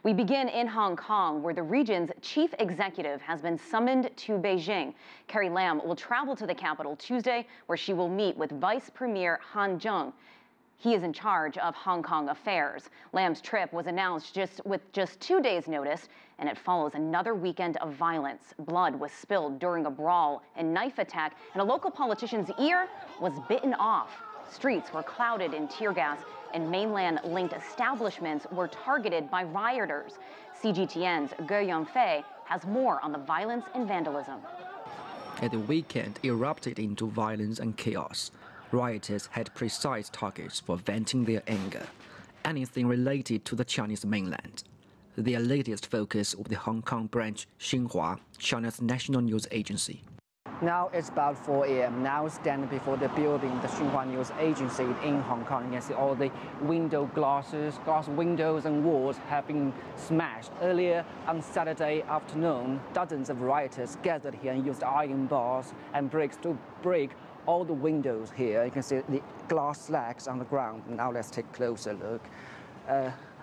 We begin in Hong Kong, where the region's chief executive has been summoned to Beijing. Carrie Lam will travel to the capital Tuesday, where she will meet with Vice Premier Han Zheng. He is in charge of Hong Kong affairs. Lam's trip was announced with just 2 days' notice, and it follows another weekend of violence. Blood was spilled during a brawl and knife attack, and a local politician's ear was bitten off. Streets were clouded in tear gas, and mainland-linked establishments were targeted by rioters. CGTN's Yunfei has more on the violence and vandalism. The weekend erupted into violence and chaos. Rioters had precise targets for venting their anger, anything related to the Chinese mainland. Their latest focus of the Hong Kong branch, Xinhua, China's national news agency. Now it's about 4 a.m. Now standing before the building, the Xinhua News Agency in Hong Kong. You can see all the glass windows and walls have been smashed. Earlier on Saturday afternoon, dozens of rioters gathered here and used iron bars and bricks to break all the windows here. You can see the glass slabs on the ground. Now let's take a closer look.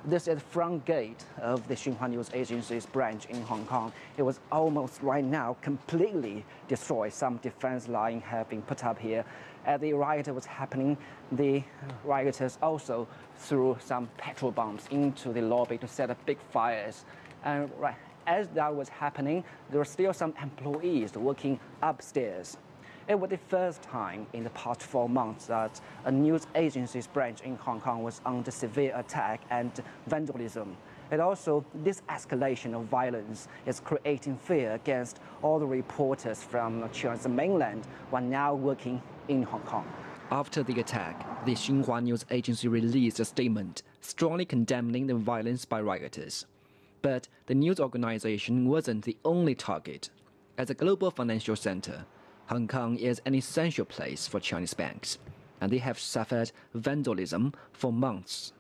This is the front gate of the Xinhua News Agency's branch in Hong Kong. It was almost right now completely destroyed. Some defense line have been put up here. As the riot was happening, the rioters also threw some petrol bombs into the lobby to set up big fires. And as that was happening, there were still some employees working upstairs. It was the first time in the past 4 months that a news agency's branch in Hong Kong was under severe attack and vandalism. And also, this escalation of violence is creating fear against all the reporters from China's mainland who are now working in Hong Kong. After the attack, the Xinhua News Agency released a statement strongly condemning the violence by rioters. But the news organization wasn't the only target. As a global financial center, Hong Kong is an essential place for Chinese banks, and they have suffered vandalism for months.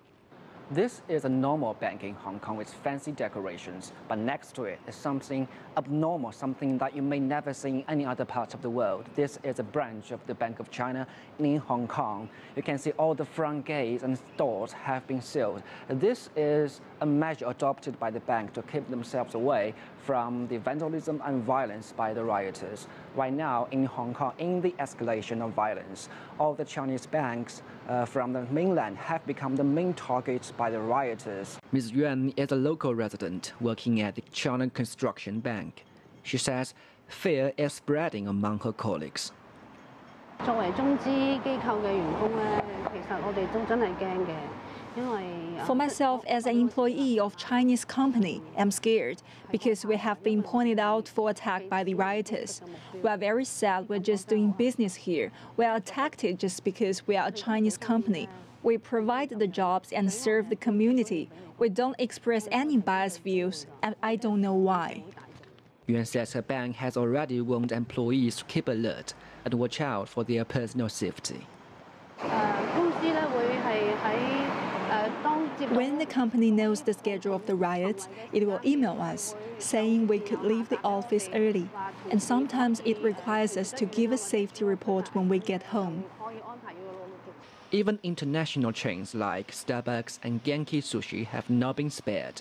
This is a normal bank in Hong Kong with fancy decorations, but next to it is something abnormal, something that you may never see in any other part of the world. This is a branch of the Bank of China in Hong Kong. You can see all the front gates and doors have been sealed. This is a measure adopted by the bank to keep themselves away from the vandalism and violence by the rioters. Right now in Hong Kong, in the escalation of violence, all the Chinese banks from the mainland have become the main targets by the rioters. Ms. Yuan is a local resident working at the China Construction Bank. She says fear is spreading among her colleagues. 作為中資機構嘅員工咧，其實我哋都真係驚嘅。 For myself, as an employee of Chinese company, I'm scared because we have been pointed out for attack by the rioters. We are very sad we're just doing business here. We are attacked just because we are a Chinese company. We provide the jobs and serve the community. We don't express any biased views, and I don't know why. Yuan says her bank has already warned employees to keep alert and watch out for their personal safety. When the company knows the schedule of the riots, it will email us, saying we could leave the office early. And sometimes it requires us to give a safety report when we get home. Even international chains like Starbucks and Genki Sushi have not been spared.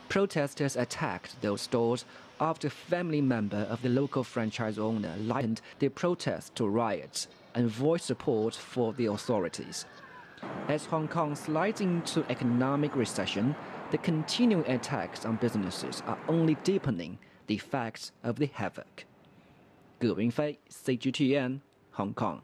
Protesters attacked those stores after a family member of the local franchise owner likened the protest to riots and voiced support for the authorities. As Hong Kong slides into economic recession, the continuing attacks on businesses are only deepening the effects of the havoc. Yunfei, CGTN, Hong Kong.